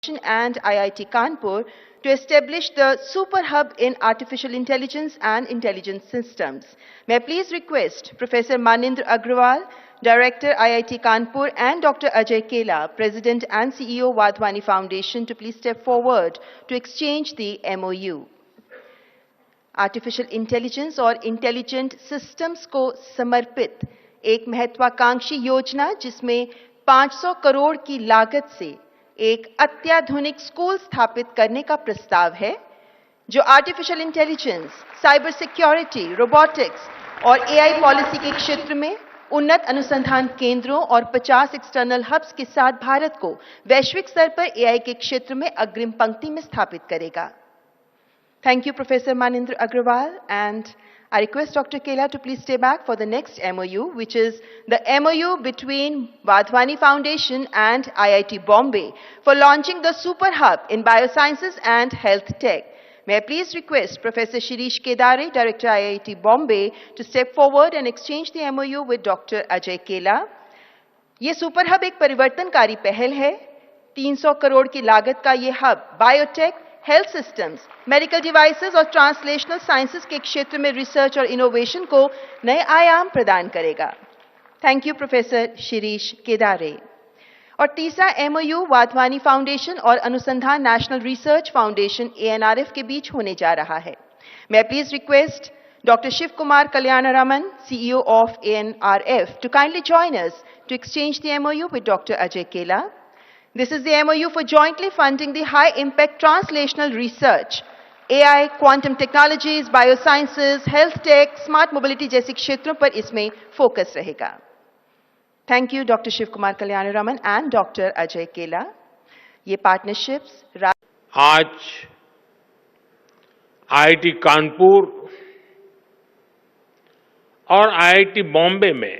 and IIT Kanpur to establish the Super Hub in Artificial Intelligence and Intelligence Systems. May I please request Professor Manindra Agrawal, Director IIT Kanpur, and Dr. Ajay Kela, President and CEO Wadhwani Foundation, to please step forward to exchange the MOU. Artificial intelligence और intelligent systems को समर्पित एक महत्वाकांक्षी योजना जिसमें 500 करोड़ की लागत से एक अत्याधुनिक स्कूल स्थापित करने का प्रस्ताव है, जो artificial intelligence, cyber security, robotics और एआई पॉलिसी के क्षेत्र में उन्नत अनुसंधान केंद्रों और 50 एक्सटर्नल हब्स के साथ भारत को वैश्विक स्तर पर एआई के क्षेत्र में अग्रिम पंक्ति में स्थापित करेगा. Thank you, Professor Manindra Agrawal, and I request Dr. Kela to please stay back for the next MOU, which is the MOU between Wadhwani Foundation and IIT Bombay for launching the Super Hub in Biosciences and Health Tech. May I please request Professor Shirish Kedare, Director IIT Bombay, to step forward and exchange the MOU with Dr. Ajay Kela. ये super hub एक परिवर्तनकारी पहल है. 300 करोड़ की लागत का ये hub biotech, health systems, medical devices और ट्रांसलेशनल साइंसेज के क्षेत्र में रिसर्च और इनोवेशन को नए आयाम प्रदान करेगा. थैंक यू प्रोफेसर शिरीष केदारे. और तीसरा एमओयू वाधवानी फाउंडेशन और अनुसंधान नेशनल रिसर्च फाउंडेशन ANRF के बीच होने जा रहा है. मैं please request doctor Shiv Kumar Kalyanaraman, CEO of ANRF, to kindly join us to exchange the MOU with Dr. Ajay Kela. This is the MOU for jointly funding the high-impact translational research, AI, quantum technologies, biosciences, health tech, smart mobility जैसे क्षेत्रों पर इसमें focus रहेगा. Thank you, Dr. Shiv Kumar Kalyani-Raman and Dr. Ajay Kela. ये partnerships आज IIT Kanpur और IIT Bombay में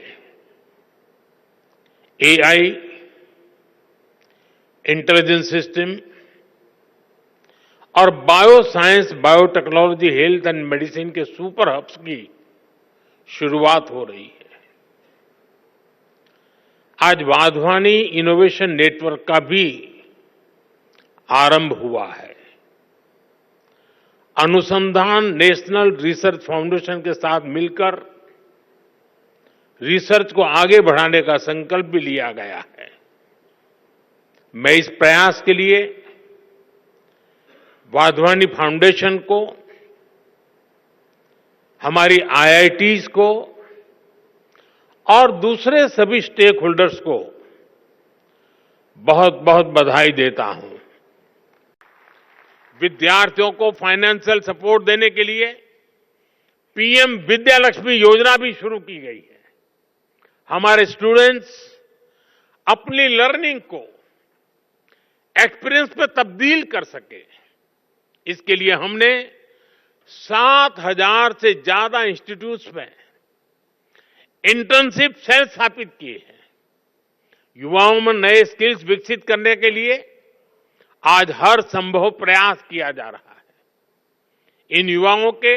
AI, intelligence system और bioscience, biotechnology, health and medicine के सुपर हब्स की शुरुआत हो रही है. आज वाधवानी इनोवेशन नेटवर्क का भी आरंभ हुआ है. अनुसंधान नेशनल रिसर्च फाउंडेशन के साथ मिलकर रिसर्च को आगे बढ़ाने का संकल्प भी लिया गया है. मैं इस प्रयास के लिए वाधवानी फाउंडेशन को, हमारी IITs को और दूसरे सभी स्टेक होल्डर्स को बहुत बहुत बधाई देता हूं. विद्यार्थियों को फाइनेंशियल सपोर्ट देने के लिए PM विद्यालक्ष्मी योजना भी शुरू की गई है. हमारे स्टूडेंट्स अपनी लर्निंग को एक्सपीरियंस पे तब्दील कर सके, इसके लिए हमने 7,000 से ज्यादा इंस्टीट्यूट्स में इंटर्नशिप सेल स्थापित किए हैं. युवाओं में नए स्किल्स विकसित करने के लिए आज हर संभव प्रयास किया जा रहा है. इन युवाओं के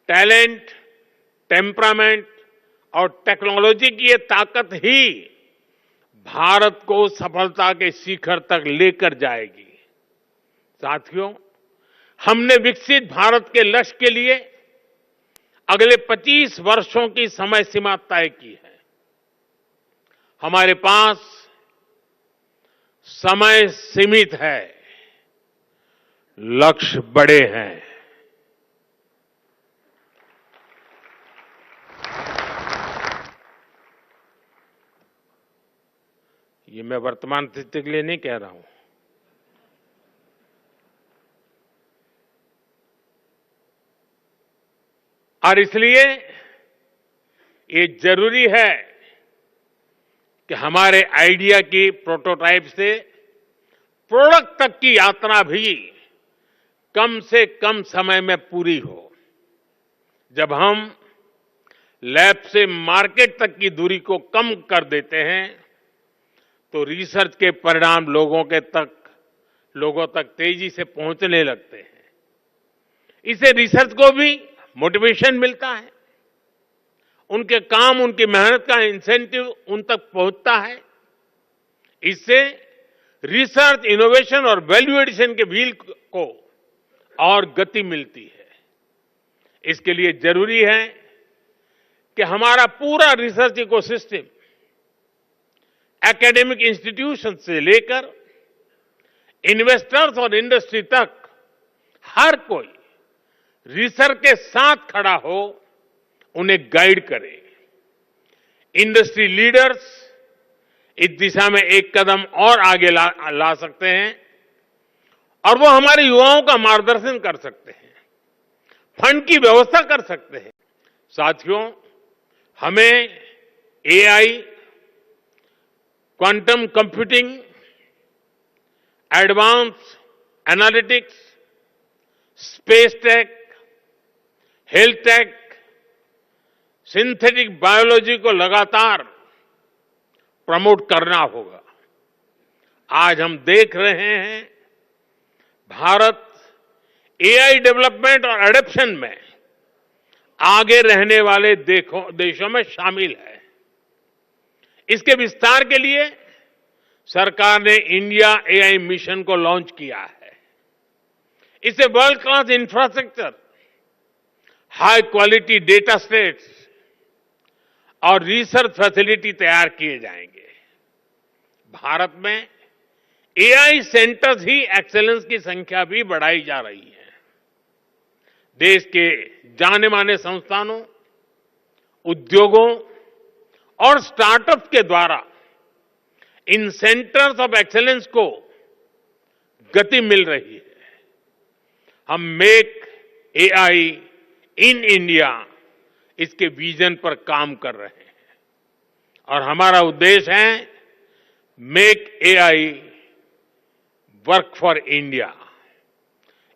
टैलेंट, टेम्परामेंट और टेक्नोलॉजी की ये ताकत ही भारत को सफलता के शिखर तक लेकर जाएगी. साथियों, हमने विकसित भारत के लक्ष्य के लिए अगले 25 वर्षों की समय सीमा तय की है. हमारे पास समय सीमित है, लक्ष्य बड़े हैं. ये मैं वर्तमान स्थिति के लिए नहीं कह रहा हूं. और इसलिए ये जरूरी है कि हमारे आइडिया की प्रोटोटाइप से प्रोडक्ट तक की यात्रा भी कम से कम समय में पूरी हो. जब हम लैब से मार्केट तक की दूरी को कम कर देते हैं तो रिसर्च के परिणाम लोगों तक तेजी से पहुंचने लगते हैं. इससे रिसर्च को भी मोटिवेशन मिलता है, उनके काम, उनकी मेहनत का इंसेंटिव उन तक पहुंचता है. इससे रिसर्च, इनोवेशन और वैल्यू एडिशन के व्हील को और गति मिलती है। इसके लिए जरूरी है कि हमारा पूरा रिसर्च इकोसिस्टम, एकेडमिक इंस्टीट्यूशन से लेकर इन्वेस्टर्स और इंडस्ट्री तक हर कोई रिसर्च के साथ खड़ा हो, उन्हें गाइड करे। इंडस्ट्री लीडर्स इस दिशा में एक कदम और आगे ला सकते हैं और वो हमारे युवाओं का मार्गदर्शन कर सकते हैं, फंड की व्यवस्था कर सकते हैं। साथियों, हमें AI, quantum computing, advance analytics, space tech, health take, synthetic biology को लगातार प्रमोट करना होगा। आज हम देख रहे हैं भारत एआई डेवलपमेंट और एडॉप्शन में आगे रहने वाले देशों में शामिल है। इसके विस्तार के लिए सरकार ने इंडिया एआई मिशन को लॉन्च किया है। इससे world class infrastructure, high quality data sets और रिसर्च फैसिलिटी तैयार किए जाएंगे। भारत में एआई सेंटर्स ही एक्सेलेंस की संख्या भी बढ़ाई जा रही है। देश के जाने माने संस्थानों, उद्योगों और स्टार्टअप्स के द्वारा इन सेंटर्स ऑफ एक्सेलेंस को गति मिल रही है। हम मेक एआई इन इंडिया, इसके विजन पर काम कर रहे हैं और हमारा उद्देश्य है make AI work for India.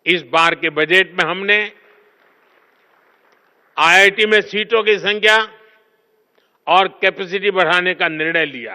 इस बार के बजट में हमने आईआईटी में सीटों की संख्या और कैपेसिटी बढ़ाने का निर्णय लिया।